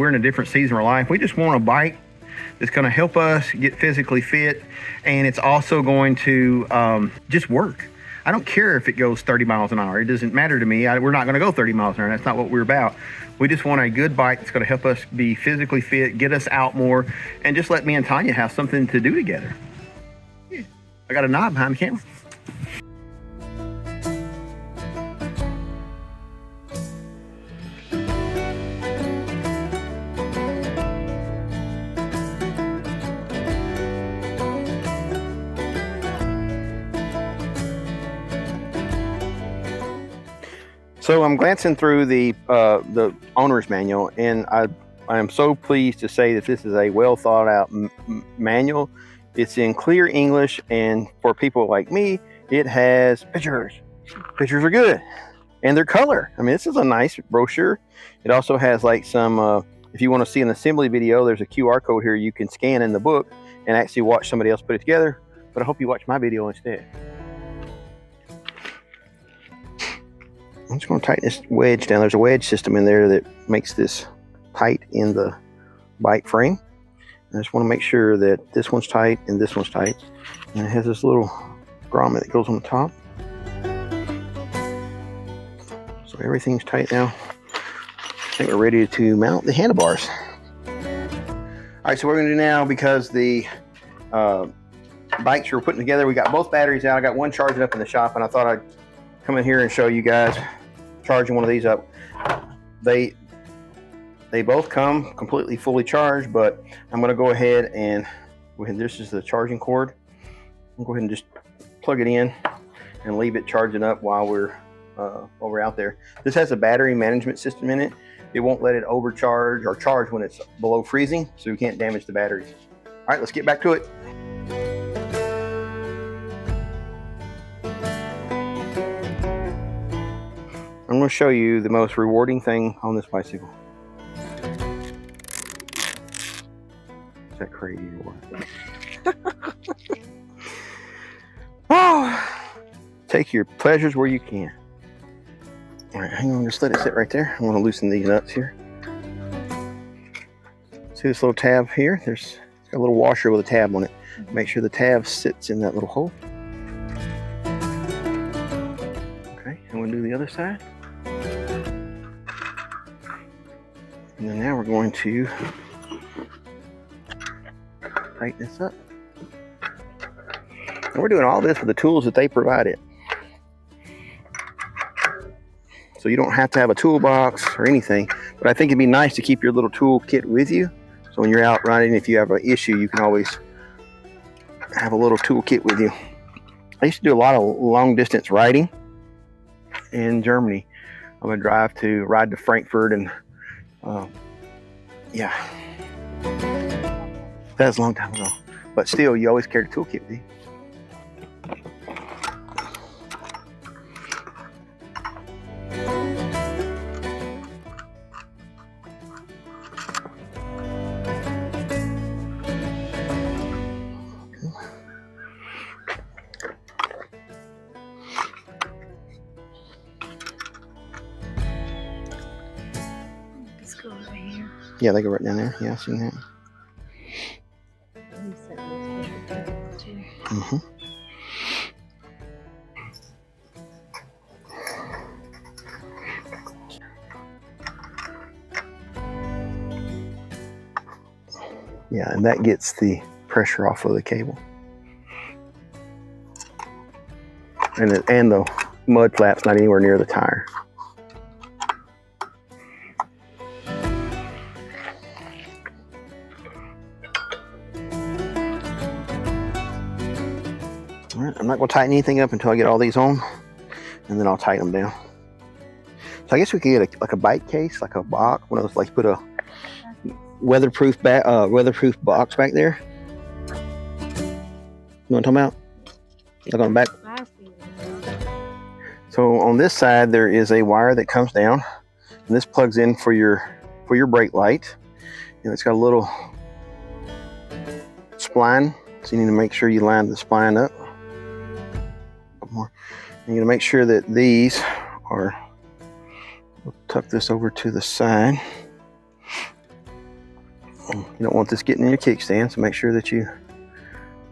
We're in a different season of our life. We just want a bike that's going to help us get physically fit, and it's also going to just work. I don't care if it goes 30 miles an hour. It doesn't matter to me. We're not going to go 30 miles an hour. That's not what we're about. We just want a good bike that's going to help us be physically fit, get us out more, and just let me and Tanya have something to do together. Yeah. I got a knob behind the camera. So I'm glancing through the owner's manual, and I am so pleased to say that this is a well thought out manual. It's in clear English, and for people like me, it has pictures. Pictures are good, and they're color. I mean, this is a nice brochure. It also has like some, if you want to see an assembly video, there's a QR code here you can scan in the book and actually watch somebody else put it together. But I hope you watch my video instead. I'm just going to tighten this wedge down. There's a wedge system in there that makes this tight in the bike frame. I just want to make sure that this one's tight and this one's tight. And it has this little grommet that goes on the top. So everything's tight now. I think we're ready to mount the handlebars. All right, so what we're going to do now, because the bikes we're putting together, we got both batteries out. I got one charging up in the shop, and I thought I'd come in here and show you guys charging one of these up. They both come completely fully charged, but I'm going to go ahead and this is the charging cord. I'll go ahead and just plug it in and leave it charging up while we're out there. This has a battery management system in it. It won't let it overcharge or charge when it's below freezing, so you can't damage the batteries. All right, let's get back to it. I'm going to show you the most rewarding thing on this bicycle. Is that crazy or what? Oh, take your pleasures where you can. All right, hang on, just let it sit right there. I want to loosen these nuts here. See this little tab here? It's got a little washer with a tab on it. Make sure the tab sits in that little hole. Okay, and we'll do the other side. And then now we're going to tighten this up. And we're doing all this with the tools that they provided. So you don't have to have a toolbox or anything, but I think it'd be nice to keep your little tool kit with you. So when you're out riding, if you have an issue, you can always have a little tool kit with you. I used to do a lot of long distance riding in Germany. I'm gonna ride to Frankfurt, and yeah, that was a long time ago. But still, you always carry the toolkit with you. Yeah, they go right down there. Yeah, I've seen that. Mm-hmm. Yeah, and that gets the pressure off of the cable. And the mud flap's not anywhere near the tire. All right, I'm not going to tighten anything up until I get all these on, and then I'll tighten them down. So I guess we could get a bike case, like a box, one of those, like put a weatherproof box back there. You know what I'm talking about? Look on the back. So on this side there is a wire that comes down, and this plugs in for your brake light. And it's got a little spline, so you need to make sure you line the spline up. More. You're going to make sure that these are. We'll tuck this over to the side. You don't want this getting in your kickstand, so make sure that you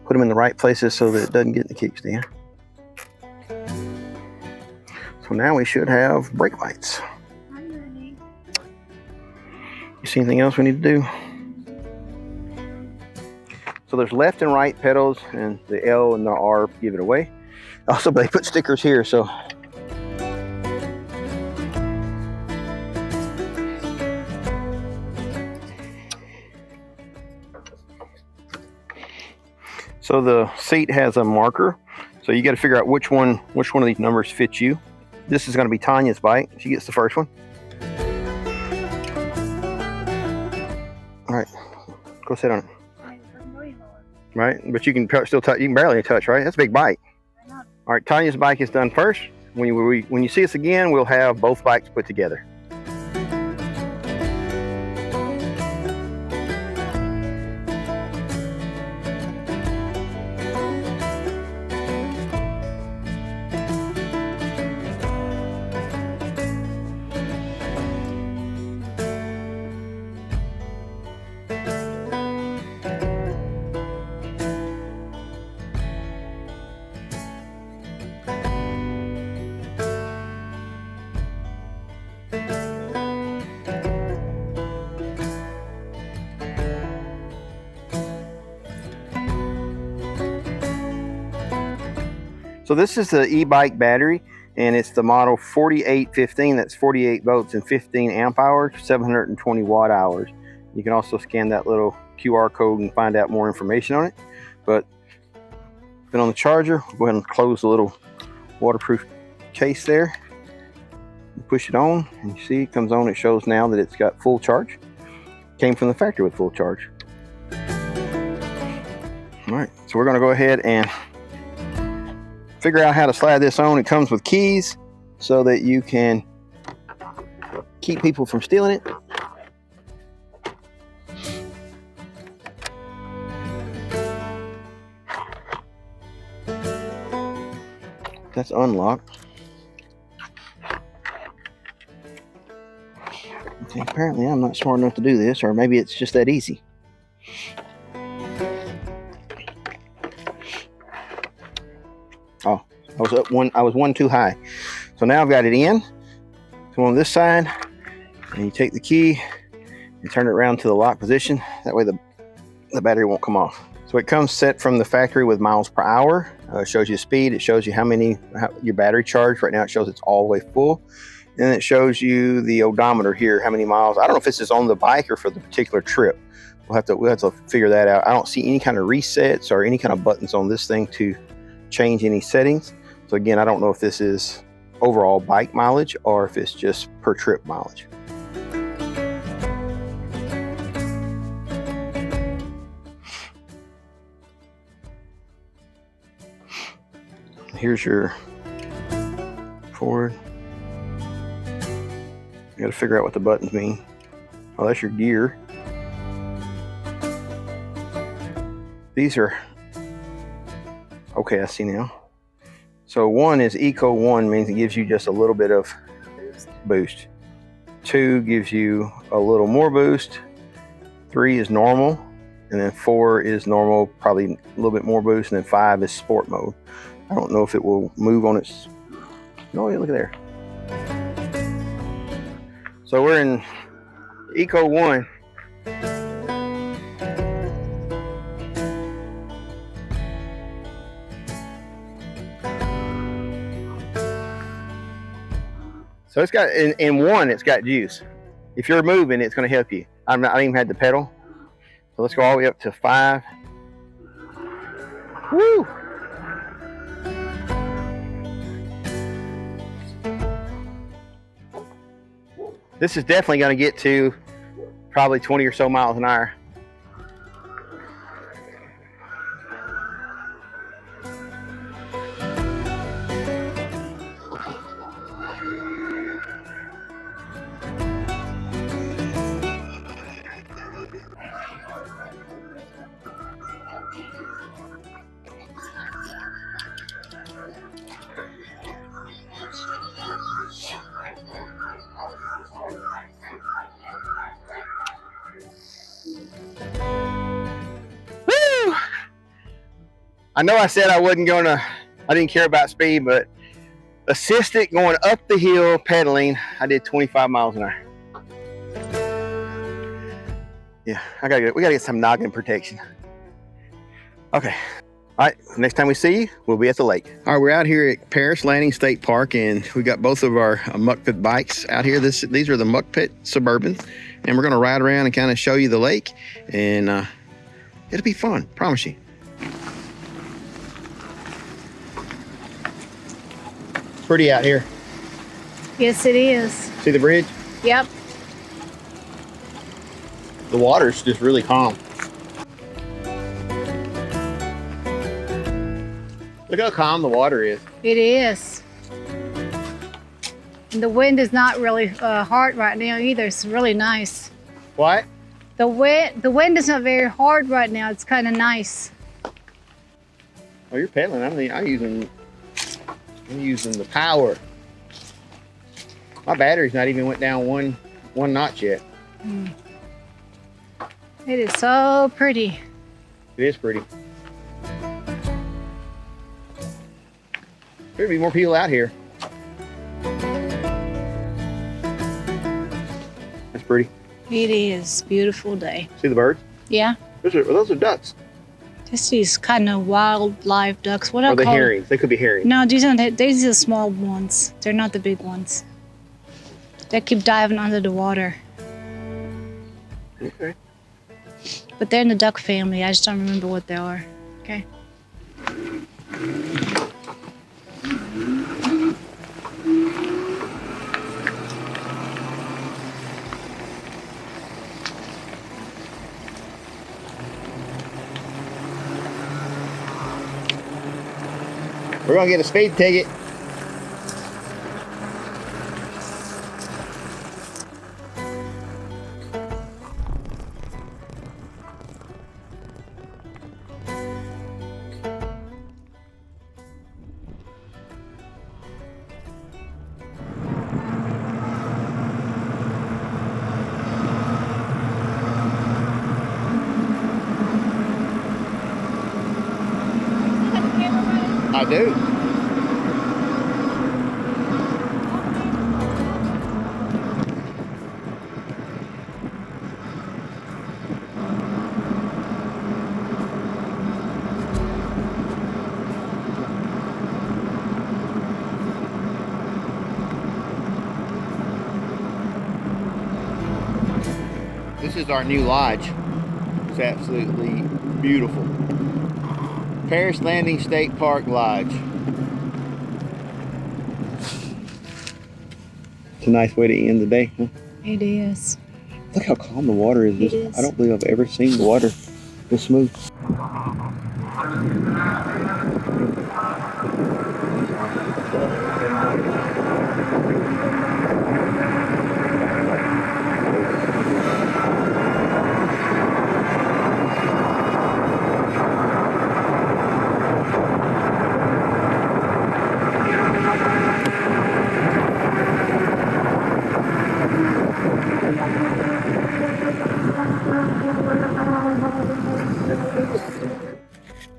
put them in the right places so that it doesn't get in the kickstand. So now we should have brake lights. You see anything else we need to do? So there's left and right pedals, and the L and the R give it away. Also, they put stickers here, so. So the seat has a marker, so you got to figure out which one of these numbers fits you. This is going to be Tanya's bike. She gets the first one. All right, go sit on it. Right, but you can still touch. You can barely touch, right? That's a big bike. All right, Tanya's bike is done first. When you see us again, we'll have both bikes put together. So this is the e-bike battery, and it's the model 4815. That's 48 volts and 15 amp hours, 720 watt hours. You can also scan that little QR code and find out more information on it. But then on the charger, we'll go ahead and close the little waterproof case there. You push it on, and you see it comes on. It shows now that it's got full charge. Came from the factory with full charge. All right, so we're going to go ahead and figure out how to slide this on. It comes with keys so that you can keep people from stealing it. That's unlocked. Okay, apparently I'm not smart enough to do this, or maybe it's just that easy. Oh, I was one too high. So now I've got it in. Come on this side, and you take the key and turn it around to the lock position. That way the battery won't come off. So it comes set from the factory with miles per hour. It shows you speed. It shows you how your battery charged. Right now it shows it's all the way full. And it shows you the odometer here, how many miles. I don't know if this is on the bike or for the particular trip. We'll have to figure that out. I don't see any kind of resets or any kind of buttons on this thing to change any settings. So again, I don't know if this is overall bike mileage or if it's just per trip mileage. Here's your forward. You got to figure out what the buttons mean. Oh, that's your gear. These are okay. I see now. So one is Eco 1, means it gives you just a little bit of boost. 2 gives you a little more boost. 3 is normal, and then 4 is normal, probably a little bit more boost, and then 5 is sport mode. I don't know if it will move on its. No, look at there. So we're in Eco 1. So it's got, in 1, it's got juice. If you're moving, it's going to help you. I don't even had the pedal. So let's go all the way up to 5. Woo! This is definitely going to get to probably 20 or so miles an hour. Woo! I know I said I didn't care about speed, but assisted going up the hill pedaling, I did 25 miles an hour. Yeah, we gotta get some noggin protection. Okay. All right, next time we see you, we'll be at the lake. All right, we're out here at Paris Landing State Park, and we got both of our Mukkpet bikes out here. These are the Mukkpet Suburban, and we're gonna ride around and kind of show you the lake, and it'll be fun, promise you. Pretty out here. Yes, it is. See the bridge? Yep. The water's just really calm. Look how calm the water is. It is. And the wind is not really hard right now either. It's really nice. What? The wind is not very hard right now. It's kind of nice. Oh, you're pedaling. I'm using the power. My battery's not even went down one notch yet. It is so pretty. It is pretty. There'll be more people out here. That's pretty. It is. Beautiful day. See the birds? Yeah. Those are ducks. This is kind of wildlife ducks. What are they herrings? They could be herrings. No, these are the small ones. They're not the big ones. They keep diving under the water. Okay. But they're in the duck family. I just don't remember what they are. Okay. We're gonna get a speed ticket. I do. This is our new lodge. It's absolutely beautiful. Paris Landing State Park Lodge. It's a nice way to end the day, huh? It is. Look how calm the water is. It is. I don't believe I've ever seen the water this smooth.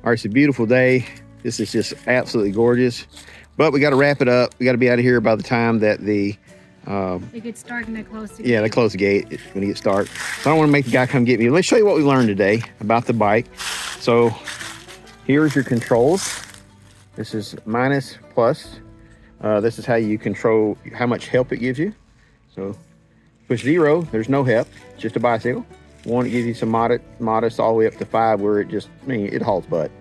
All right, it's a beautiful day. This is just absolutely gorgeous, but we got to wrap it up. We got to be out of here by the time that They get started and they close the gate. yeah, they close the gate. It's going to get started. So I don't want to make the guy come get me. Let's show you what we learned today about the bike. So here's your controls. This is minus, plus. This is how you control how much help it gives you. So push 0, there's no help, just a bicycle. 1, it gives you some modest all the way up to 5, where it just, it hauls butt.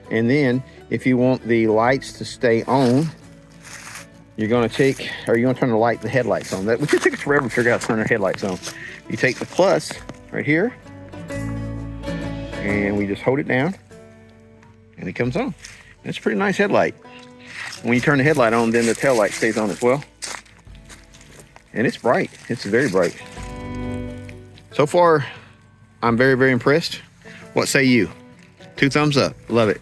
And then if you want the lights to stay on, you're gonna turn the headlights on. Which it took us forever to figure out to turn the headlights on. You take the plus right here, and we just hold it down, and it comes on. It's a pretty nice headlight. When you turn the headlight on, then the tail light stays on as well. And it's bright. It's very bright. So far, I'm very, very impressed. What say you? 2 thumbs up. Love it.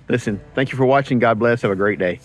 Listen, thank you for watching. God bless. Have a great day.